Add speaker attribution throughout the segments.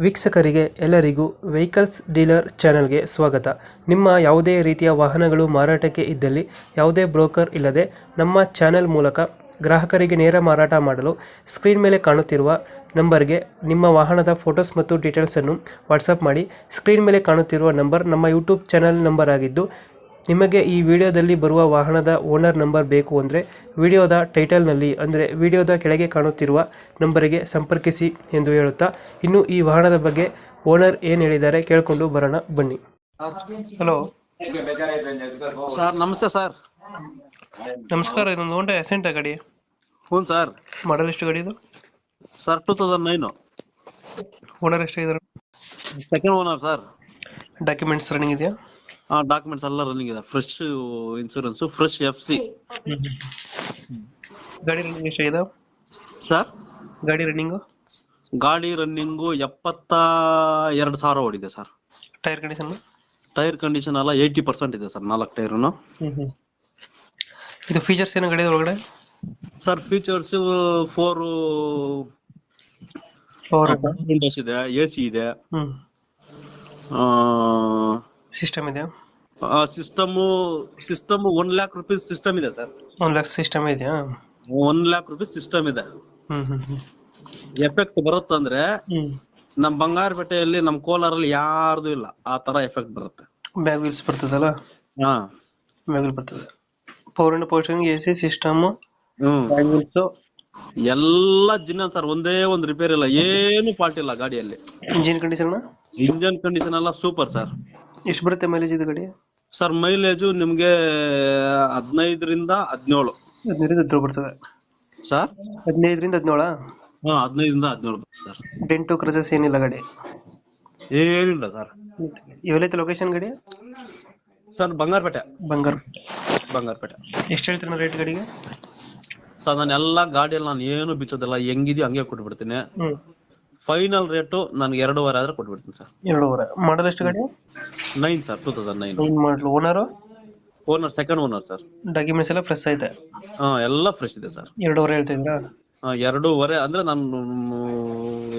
Speaker 1: ವೀಕ್ಷಕರಿಗೆ ಎಲ್ಲರಿಗೂ vehicles dealer ಚಾನೆಲ್ಗೆ ಸ್ವಾಗತ. ನಿಮ್ಮ ಯಾವುದೇ ರೀತಿಯ ವಾಹನಗಳು ಮಾರಾಟಕ್ಕೆ ಇದ್ದಲ್ಲಿ ಯಾವುದೇ ಬ್ರೋಕರ್ ಇಲ್ಲದೆ ನಮ್ಮ ಚಾನೆಲ್ ಮೂಲಕ ಗ್ರಾಹಕರಿಗೆ ನೇರ ಮಾರಾಟ ಮಾಡಲು ಸ್ಕ್ರೀನ್ ಮೇಲೆ ಕಾಣುತ್ತಿರುವ ನಂಬರ್ಗೆ ನಿಮ್ಮ ವಾಹನದ ಫೋಟೋಸ್ ಮತ್ತು ಡೀಟೇಲ್ಸನ್ನು ವಾಟ್ಸಪ್ ಮಾಡಿ. ಸ್ಕ್ರೀನ್ ಮೇಲೆ ಕಾಣುತ್ತಿರುವ ನಂಬರ್ ನಮ್ಮ ಯೂಟ್ಯೂಬ್ ಚಾನೆಲ್ ನಂಬರ್ ಆಗಿದ್ದು, ನಿಮಗೆ ಈ ವಿಡಿಯೋದಲ್ಲಿ ಬರುವ ವಾಹನದ ಓನರ್ ನಂಬರ್ ಬೇಕು ಅಂದರೆ ವಿಡಿಯೋದ ಟೈಟಲ್ನಲ್ಲಿ ಅಂದರೆ ವಿಡಿಯೋದ ಕೆಳಗೆ ಕಾಣುತ್ತಿರುವ ನಂಬರಿಗೆ ಸಂಪರ್ಕಿಸಿ ಎಂದು ಹೇಳುತ್ತಾ, ಇನ್ನು ಈ ವಾಹನದ ಬಗ್ಗೆ ಓನರ್ ಏನು ಹೇಳಿದ್ದಾರೆ ಕೇಳಿಕೊಂಡು ಬರೋಣ ಬನ್ನಿ. ಹಲೋ
Speaker 2: ಸರ್, ನಮಸ್ತೆ ಸರ್.
Speaker 1: ನಮಸ್ಕಾರ. ಇದೊಂದು ಹೋಂಡಾ ಎಸೆಂಟ್ ಗಾಡಿ,
Speaker 2: ಹ್ಞೂ ಸರ್.
Speaker 1: ಮಾಡಲ್ ಎಷ್ಟು ಗಾಡಿ ಇದು?
Speaker 2: ಸರ್ 2009
Speaker 1: ಓನರ್ ಎಷ್ಟಾಗಿದ್ದಾರೆ?
Speaker 2: Second owner sir.
Speaker 1: Documents running ಇದೆಯಾ?
Speaker 2: ಡಾಕ್ಯುಮೆಂಟ್ಸ್ ಎಲ್ಲ ರನ್ನಿಂಗ್ ಇದೆ. Fresh insurance, fresh FC.
Speaker 1: ಗಾಡಿ ರನ್ನಿಂಗ್ ಎಷ್ಟಾಗಿದೆ
Speaker 2: ಸರ್?
Speaker 1: ಗಾಡಿ ರನ್ನಿಂಗು
Speaker 2: 72,000 ಓಡಿದೆ sir.
Speaker 1: Tyre condition?
Speaker 2: Tyre condition ಎಲ್ಲ 80% ಇದೆ ಸರ್, 4 ಟೈರ್ನು.
Speaker 1: ಇದು ಫೀಚರ್ಸ್ ಏನು ಗಾಡಿ ಒಳಗಡೆ?
Speaker 2: ಸರ್ ಫೀಚರ್ಸ್ 4 ವಿಂಡೋಸ್ ಇದೆ, AC ಇದೆ,
Speaker 1: ಸಿಸ್ಟಮ್ ಇದೆ.
Speaker 2: ಸಿಸ್ಟಮ್ 1 lakh rupees ಸಿಸ್ಟಮ್ ಇದೆ ಸರ್.
Speaker 1: 1 ಲಕ್ಷ ಸಿಸ್ಟಮ್ ಇದೆಯಾ?
Speaker 2: 1 lakh rupees ಸಿಸ್ಟಮ್ ಇದೆ. ಎಫೆಕ್ಟ್ ಬರುತ್ತಂದ್ರೆ ನಮ್ ಬಂಗಾರಪೇಟೆಯಲ್ಲಿ, ನಮ್ ಕೋಲಾರಲ್ಲಿ ಯಾರ್ದು ಇಲ್ಲ ಆ ತರ ಎಫೆಕ್ಟ್ ಬರುತ್ತೆ.
Speaker 1: ಬ್ಯಾಗ್ ವೀಲ್ಸ್ ಬರ್ತದಲ್ಲ?
Speaker 2: ಹಾ,
Speaker 1: ಬ್ಯಾಗ್ ವೀಲ್ ಬರ್ತದೆ. Power and posting, AC system, bag wheels
Speaker 2: ಎಲ್ಲ ಜಿನ್ನ ಸರ್. ಒಂದೇ ಒಂದು ರಿಪೇರ್ ಇಲ್ಲ, ಏನು ಫಾಲ್ಟ್ ಇಲ್ಲ ಗಾಡಿಯಲ್ಲಿ.
Speaker 1: Engine condition?
Speaker 2: ಇಂಜನ್ ಕಂಡೀಷನ್ ಎಲ್ಲ ಸೂಪರ್ ಸರ್.
Speaker 1: ಎಷ್ಟು ಬರುತ್ತೆ ಮೈಲೇಜ್ ಇದು ಗಾಡಿ?
Speaker 2: ಸರ್ ಮೈಲೇಜು ನಿಮ್ಗೆ 15ರಿಂದ 17.
Speaker 1: 15 ಬರ್ತದೆ
Speaker 2: ಸರ್.
Speaker 1: 15ರಿಂದ 17?
Speaker 2: ಹಾ, 15ರಿಂದ 17 ಸರ್.
Speaker 1: ಡೆಂಟು ಕ್ರಚಸ್ ಏನಿಲ್ಲ ಗಾಡಿ?
Speaker 2: ಏನಿಲ್ಲ ಸರ್.
Speaker 1: ಎಲ್ಲಿದೆ ಲೊಕೇಶನ್ ಗಾಡಿ?
Speaker 2: ಸರ್ ಬಂಗಾರಪೇಟೆ.
Speaker 1: ಎಷ್ಟು ಹೇಳ್ತೀರ ರೇಟ್ ಗಾಡಿಗೆ?
Speaker 2: ಸರ್ ನಾನು ಎಲ್ಲ ಗಾಡಿಯಲ್ಲಿ ನಾನು ಏನು ಬಿಚ್ಚೋದಿಲ್ಲ, ಹೆಂಗಿದೆಯೋ ಹಂಗೆ ಕೊಟ್ಬಿಡ್ತೀನಿ. ಫೈನಲ್ ರೇಟು ನನ್ಗೆ 2.5 ಆದ್ರೆ ಕೊಟ್ಬಿಡ್ತೀನಿ ಸರ್.
Speaker 1: 2.5. ಮಾಡಲ್ ಎಷ್ಟು ಗಾಡಿ?
Speaker 2: 9 sir, 2009
Speaker 1: model.
Speaker 2: Owner second owner sir.
Speaker 1: Documents ಎಲ್ಲ ಫ್ರೆಶ್ ಐತೆ?
Speaker 2: ಹಾ, ಎಲ್ಲ ಫ್ರೆಶ್ ಇದೆ ಸರ್.
Speaker 1: 2.5 ಹೇಳ್ತಿದ್ರಾ?
Speaker 2: 2.5 ಅಂದ್ರೆ ನಾನು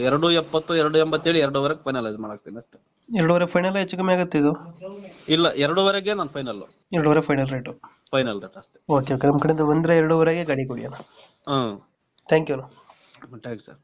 Speaker 2: 2.70, 2.87, 2.5 ಫೈನಲೈಸ್ ಮಾಡಾಕ್ತೀನಿ ಅಷ್ಟೇ.
Speaker 1: 2.5 ಫೈನಲ್? ಹೆಚ್ಚು ಕಮ್ಮಿ ಆಗುತ್ತೆ ಇದು?
Speaker 2: ಇಲ್ಲ, 2.5ಗೆ ನಾನು final.
Speaker 1: 2.5 final rate?
Speaker 2: Final rate ಅಷ್ಟೇ.
Speaker 1: ಓಕೆ, ನಮ್ಮ ಕಡೆಯಿಂದ ಬಂದರೆ 2.5ಗೆ ಗಾಡಿ ಕೊಡಿ ಅಣ್ಣ. Thank you.
Speaker 2: Thanks sir.